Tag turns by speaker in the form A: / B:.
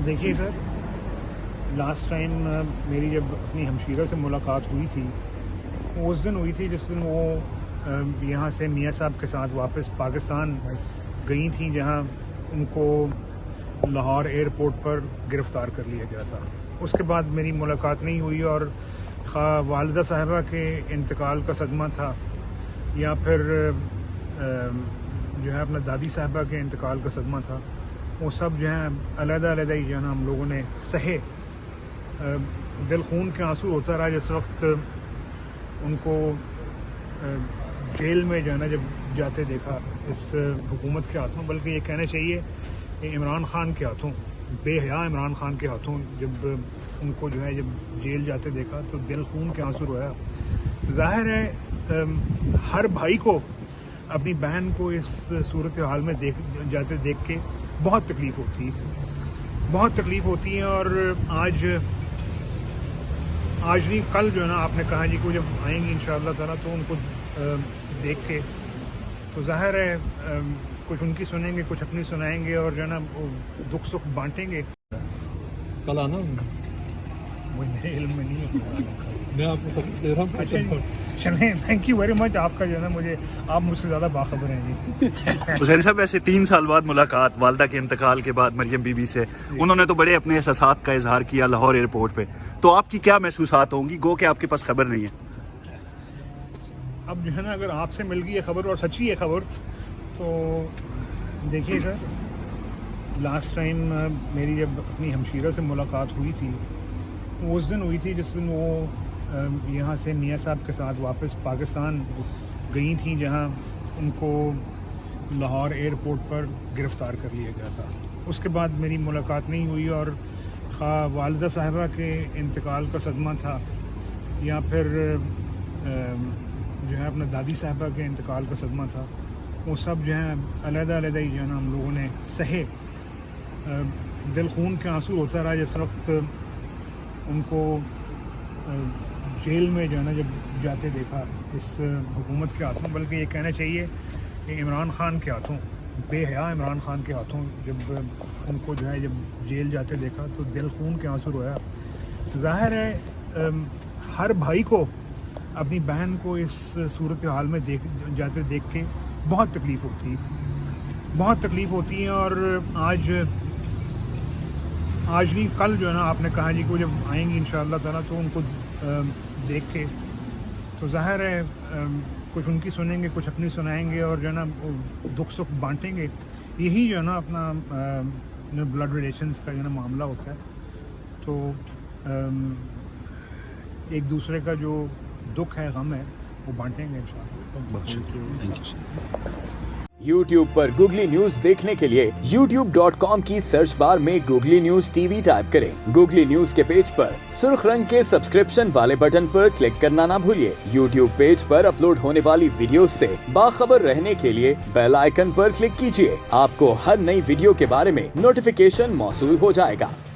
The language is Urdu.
A: دیکھیے سر، لاسٹ ٹائم میری جب اپنی ہمشیرہ سے ملاقات ہوئی تھی وہ اس دن ہوئی تھی جس دن وہ یہاں سے میاں صاحب کے ساتھ واپس پاکستان گئی تھیں، جہاں ان کو لاہور ایئرپورٹ پر گرفتار کر لیا گیا تھا۔ اس کے بعد میری ملاقات نہیں ہوئی، اور خواہ والدہ صاحبہ کے انتقال کا صدمہ تھا یا پھر جو ہے اپنا دادی صاحبہ کے انتقال کا صدمہ تھا، وہ سب جو ہے علیحدہ علیحدہ ہی جو ہے نا ہم لوگوں نے سہے۔ دل خون کے آنسو ہوتا رہا جس وقت ان کو جیل میں جو ہے نا جب جاتے دیکھا اس حکومت کے ہاتھوں، بلکہ یہ کہنا چاہیے کہ عمران خان کے ہاتھوں، بے حیا عمران خان کے ہاتھوں جب ان کو جو ہے جب جیل جاتے دیکھا تو دل خون کے آنسو رویا۔ ظاہر ہے ہر بھائی کو اپنی بہن کو اس صورتحال میں جاتے دیکھ کے بہت تکلیف ہوتی ہے، بہت تکلیف ہوتی ہے۔ اور آج نہیں کل جو ہے نا آپ نے کہا جی کو جب آئیں گی انشاءاللہ تعالیٰ تو ان کو دیکھ کے تو ظاہر ہے کچھ ان کی سنیں گے، کچھ اپنی سنائیں گے، اور جو ہے نا دکھ سکھ بانٹیں گے۔
B: کل آنا
A: مجھے میرے علم میں نہیں ہے،
B: میں آپ کو سب دے رہا ہوں۔
A: اچھا جی، چلیں، تھینک یو ویری مچ، آپ کا جو ہے نا آپ مجھ سے زیادہ باخبر ہیں جی۔
C: حسین صاحب، ایسے 3 سال بعد ملاقات والدہ کے انتقال کے بعد مریم بی بی سے، انہوں نے تو بڑے اپنے احساسات کا اظہار کیا لاہور ایئرپورٹ پہ، تو آپ کی کیا محسوسات ہوں گی؟ گو کہ آپ کے پاس خبر نہیں ہے۔
A: اب جو ہے نا اگر آپ سے مل گئی ہے خبر اور سچی ہے خبر، تو دیکھیے سر، لاسٹ ٹائم میری جب اپنی ہمشیرہ سے ملاقات ہوئی تھی وہ اس دن ہوئی تھی جس دن وہ یہاں سے میاں صاحب کے ساتھ واپس پاکستان گئی تھیں، جہاں ان کو لاہور ایئرپورٹ پر گرفتار کر لیا گیا تھا۔ اس کے بعد میری ملاقات نہیں ہوئی، اور خواہ والدہ صاحبہ کے انتقال کا صدمہ تھا یا پھر جو ہے اپنا دادی صاحبہ کے انتقال کا صدمہ تھا، وہ سب جو ہے علیحدہ علیحدہ ہی جو ہے نا ہم لوگوں نے سہے۔ دل خون کے آنسو ہوتا رہا جس وقت ان کو جیل میں جو ہے نا جب جاتے دیکھا اس حکومت کے ہاتھوں، بلکہ یہ کہنا چاہیے کہ عمران خان کے ہاتھوں، بے حیا عمران خان کے ہاتھوں جب ان کو جو ہے جب جیل جاتے دیکھا تو دل خون کے آنسو رویا۔ ظاہر ہے ہر بھائی کو اپنی بہن کو اس صورتحال میں جاتے دیکھ کے بہت تکلیف ہوتی ہے، بہت تکلیف ہوتی ہے۔ اور آج نہیں کل جو ہے نا آپ نے کہا جی کو جب آئیں گی انشاءاللہ تعالیٰ تو ان کو دیکھ کے تو ظاہر ہے کچھ ان کی سنیں گے، کچھ اپنی سنائیں گے، اور جو ہے نا دکھ سکھ بانٹیں گے۔ یہی جو ہے نا اپنا بلڈ ریلیشنز کا جو ہے نا معاملہ ہوتا ہے، تو ایک دوسرے کا جو دکھ ہے، غم ہے، وہ بانٹیں گے انشاءاللہ۔
D: YouTube پر گوگلی نیوز دیکھنے کے لیے youtube.com کی سرچ بار میں googly news T V type کریں۔ گوگلی نیوز کے پیج پر سرخ رنگ کے سبسکرپشن والے بٹن پر کلک کرنا نہ بھولیے۔ YouTube پیج پر اپلوڈ ہونے والی ویڈیوز سے باخبر رہنے کے لیے بیل آئیکن پر کلک کیجیے۔ آپ کو ہر نئی ویڈیو کے بارے میں نوٹیفیکیشن موصول ہو جائے گا۔